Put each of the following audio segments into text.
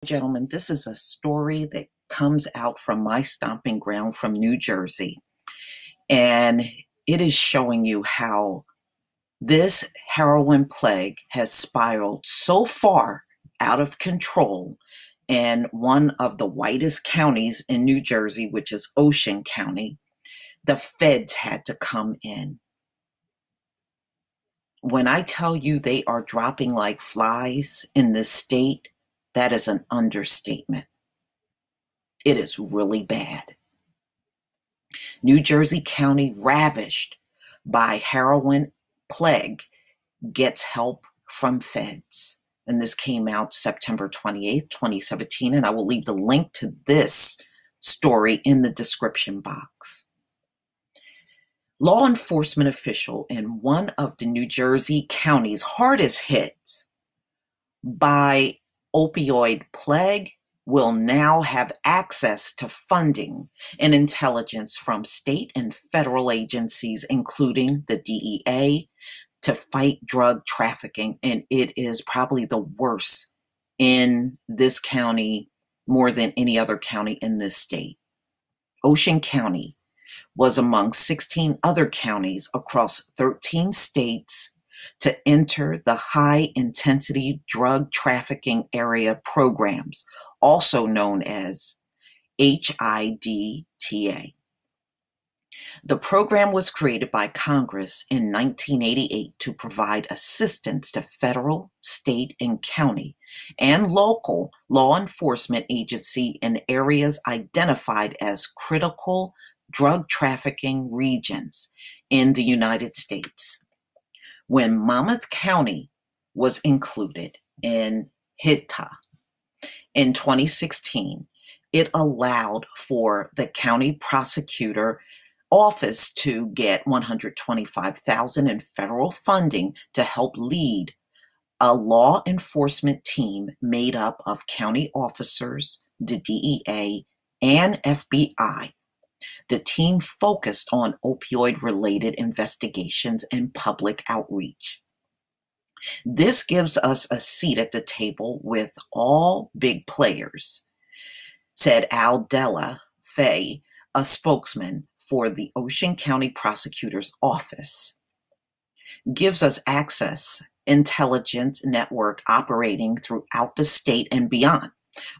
Gentlemen, this is a story that comes out from my stomping ground from New Jersey. And it is showing you how this heroin plague has spiraled so far out of control in one of the whitest counties in New Jersey, which is Ocean County. The feds had to come in. When I tell you they are dropping like flies in this state, that is an understatement. It is really bad. New Jersey County, ravaged by heroin plague, gets help from feds. And this came out September 28th, 2017, and I will leave the link to this story in the description box. Law enforcement official in one of the New Jersey counties hardest hit by opioid plague will now have access to funding and intelligence from state and federal agencies, including the DEA, to fight drug trafficking. And it is probably the worst in this county more than any other county in this state. Ocean County was among 16 other counties across 13 states to enter the high-intensity drug trafficking area programs, also known as HIDTA. The program was created by Congress in 1988 to provide assistance to federal, state, and county and local law enforcement agency in areas identified as critical drug trafficking regions in the United States. When Monmouth County was included in HIDTA in 2016, it allowed for the county prosecutor office to get $125,000 in federal funding to help lead a law enforcement team made up of county officers, the DEA, and FBI. The team focused on opioid-related investigations and public outreach. This gives us a seat at the table with all big players, said Al Della Faye, a spokesman for the Ocean County Prosecutor's Office. Gives us access, intelligence network operating throughout the state and beyond.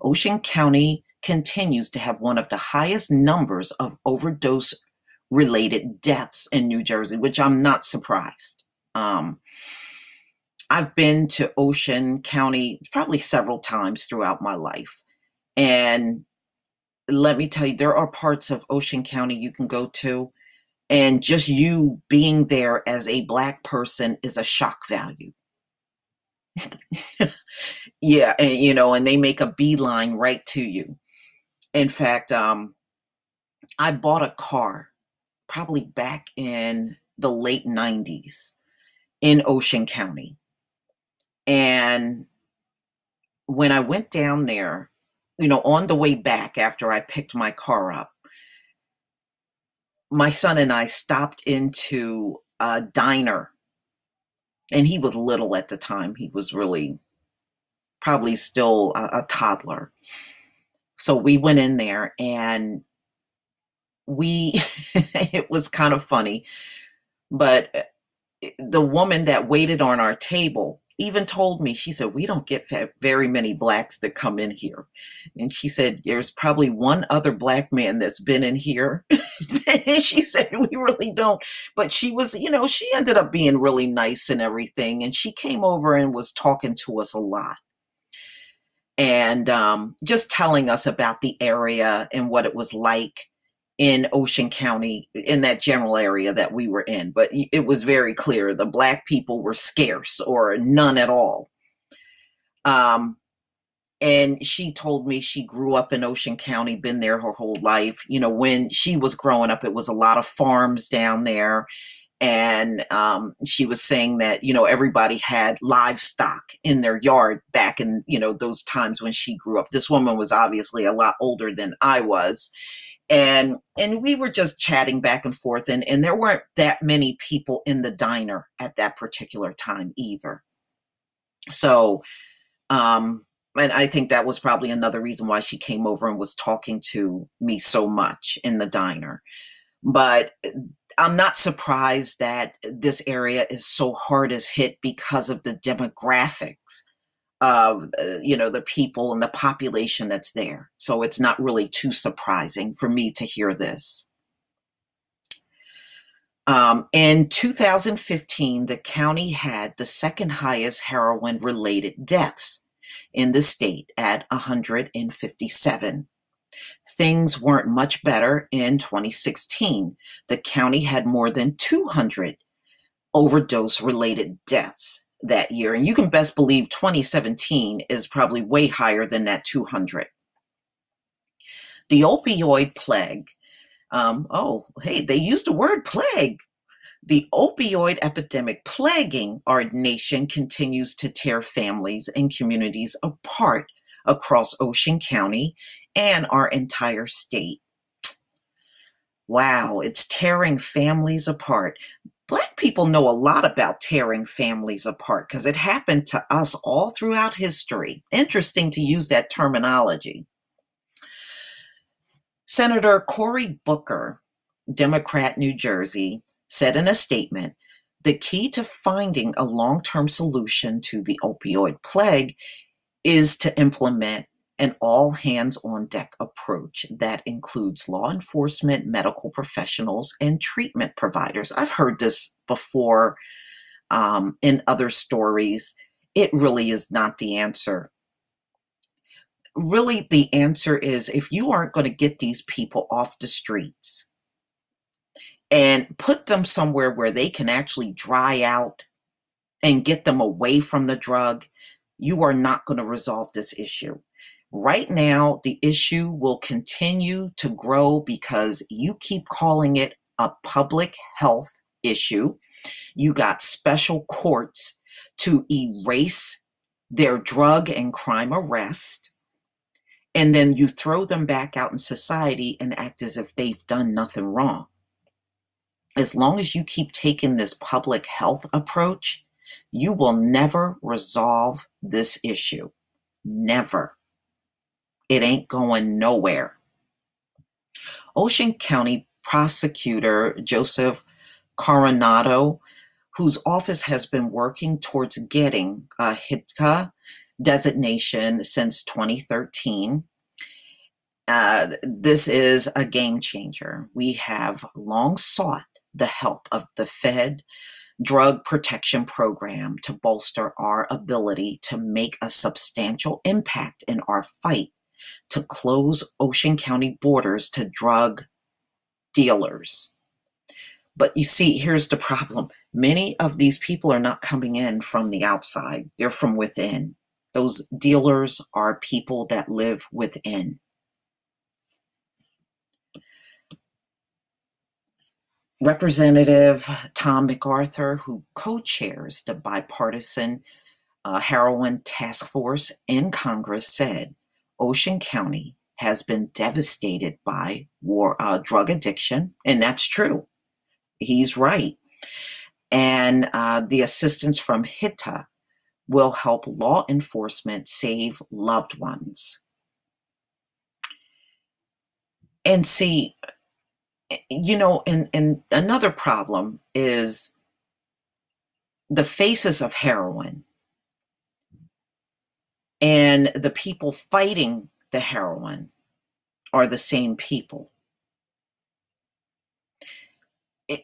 Ocean County continues to have one of the highest numbers of overdose-related deaths in New Jersey, which I'm not surprised. I've been to Ocean County probably several times throughout my life. And let me tell you, there are parts of Ocean County you can go to, and just you being there as a Black person is a shock value. Yeah, and they make a beeline right to you. In fact, I bought a car probably back in the late 90s in Ocean County. And when I went down there, on the way back after I picked my car up, my son and I stopped into a diner. And he was little at the time. He was really probably still a toddler. So we went in there and it was kind of funny, but the woman that waited on our table even told me, she said, we don't get very many Blacks that come in here. And she said, there's probably one other Black man that's been in here. And she said, we really don't. But she was, she ended up being really nice and everything. And she came over and was talking to us a lot. And just telling us about the area and what it was like in Ocean County, in that general area that we were in. But it was very clear the Black people were scarce or none at all. And she told me she grew up in Ocean County, been there her whole life. When she was growing up, it was a lot of farms down there. And she was saying that, everybody had livestock in their yard back in, those times when she grew up. This woman was obviously a lot older than I was. And we were just chatting back and forth. And there weren't that many people in the diner at that particular time either. So And I think that was probably another reason why she came over and was talking to me so much in the diner. But I'm not surprised that this area is so hard as hit because of the demographics of the people and the population that's there. So it's not really too surprising for me to hear this. In 2015, the county had the second highest heroin related deaths in the state at 157. Things weren't much better in 2016. The county had more than 200 overdose related deaths that year. And you can best believe 2017 is probably way higher than that 200. The opioid plague. Hey, they used the word plague. The opioid epidemic plaguing our nation continues to tear families and communities apart across Ocean County and our entire state. Wow, it's tearing families apart. Black people know a lot about tearing families apart because it happened to us all throughout history. Interesting to use that terminology. Senator Cory Booker, Democrat, New Jersey, said in a statement, the key to finding a long-term solution to the opioid plague is to implement an all-hands-on-deck approach that includes law enforcement, medical professionals, and treatment providers. I've heard this before in other stories. It really is not the answer. Really, the answer is if you aren't going to get these people off the streets and put them somewhere where they can actually dry out and get them away from the drug, you are not going to resolve this issue. Right now, the issue will continue to grow because you keep calling it a public health issue. You got special courts to erase their drug and crime arrest, and then you throw them back out in society and act as if they've done nothing wrong. As long as you keep taking this public health approach, you will never resolve this issue. Never. It ain't going nowhere. Ocean County Prosecutor Joseph Coronado, whose office has been working towards getting a HITCA designation since 2013, this is a game changer. We have long sought the help of the Fed Drug Protection Program to bolster our ability to make a substantial impact in our fight to close Ocean County borders to drug dealers. But you see, here's the problem. Many of these people are not coming in from the outside. They're from within. Those dealers are people that live within. Representative Tom MacArthur, who co-chairs the bipartisan heroin task force in Congress, said Ocean County has been devastated by drug addiction, and that's true. He's right. And the assistance from HITA will help law enforcement save loved ones. And see, and another problem is the faces of heroin and the people fighting the heroin are the same people.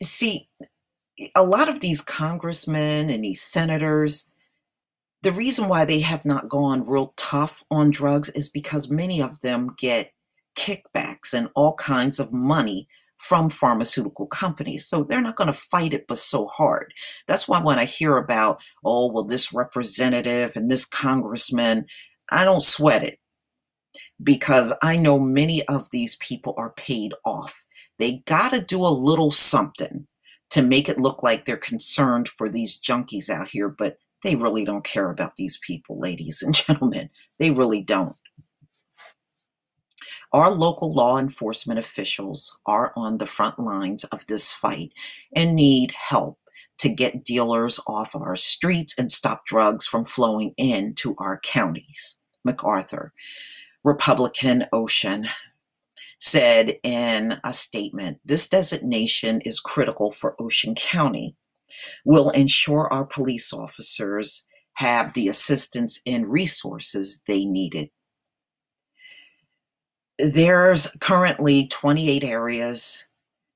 See, a lot of these congressmen and these senators, the reason why they have not gone real tough on drugs is because many of them get kickbacks and all kinds of money from pharmaceutical companies. So they're not going to fight it but so hard. That's why when I hear about, oh, well, this representative and this congressman, I don't sweat it because I know many of these people are paid off. They got to do a little something to make it look like they're concerned for these junkies out here, but they really don't care about these people, ladies and gentlemen. They really don't. Our local law enforcement officials are on the front lines of this fight and need help to get dealers off our streets and stop drugs from flowing into our counties. MacArthur, Republican Ocean, said in a statement, "This designation is critical for Ocean County. Will ensure our police officers have the assistance and resources they needed." There's currently 28 areas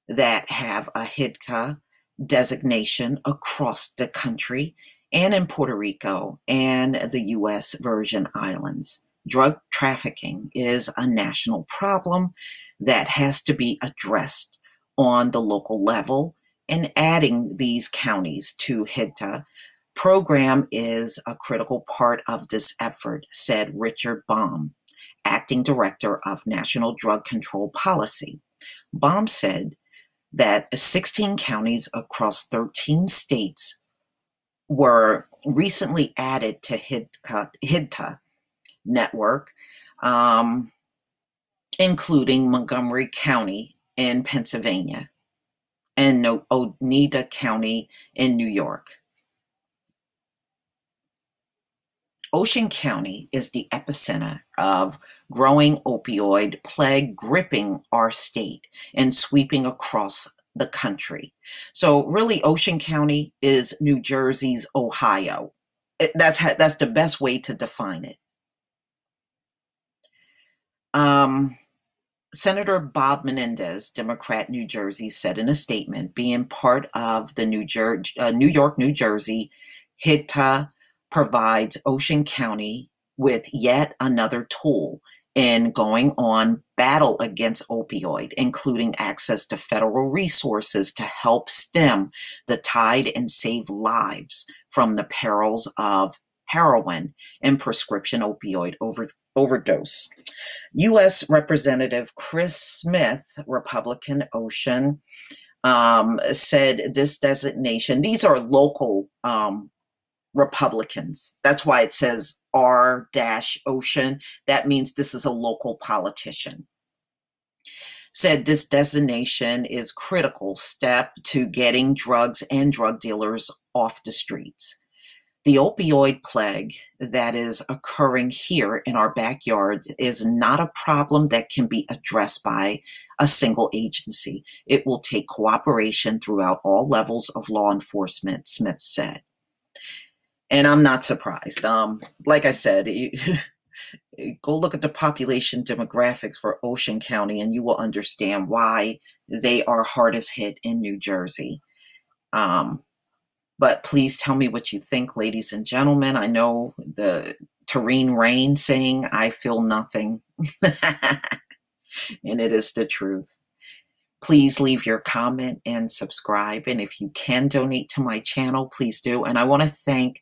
that have a HIDTA designation across the country and in Puerto Rico and the U.S. Virgin Islands. Drug trafficking is a national problem that has to be addressed on the local level, and adding these counties to HIDTA program is a critical part of this effort, said Richard Baum, acting director of National Drug Control Policy. Baum said that 16 counties across 13 states were recently added to HIDTA network, including Montgomery County in Pennsylvania and Oneida County in New York. Ocean County is the epicenter of growing opioid plague gripping our state and sweeping across the country. So really, Ocean County is New Jersey's Ohio. That's the best way to define it. Senator Bob Menendez, Democrat, New Jersey, said in a statement, being part of the New York, New Jersey HIDTA provides Ocean County with yet another tool in going on battle against opioid, including access to federal resources to help stem the tide and save lives from the perils of heroin and prescription opioid overdose. U.S. Representative Chris Smith, Republican Ocean, said this designation, these are local Republicans. That's why it says R-Ocean. That means this is a local politician. Said this designation is critical step to getting drugs and drug dealers off the streets. The opioid plague that is occurring here in our backyard is not a problem that can be addressed by a single agency. It will take cooperation throughout all levels of law enforcement, Smith said. And I'm not surprised. Like I said, go look at the population demographics for Ocean County and you will understand why they are hardest hit in New Jersey. But please tell me what you think, ladies and gentlemen. I know the Terrene Rain saying, "I feel nothing." And it is the truth. Please leave your comment and subscribe. And if you can donate to my channel, please do. And I want to thank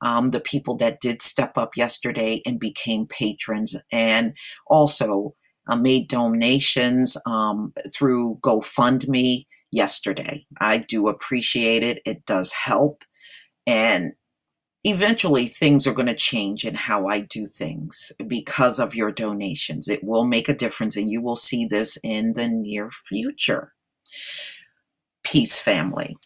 the people that did step up yesterday and became patrons, and also made donations through GoFundMe yesterday. I do appreciate it. It does help. And eventually things are going to change in how I do things because of your donations. It will make a difference, and you will see this in the near future. Peace, family.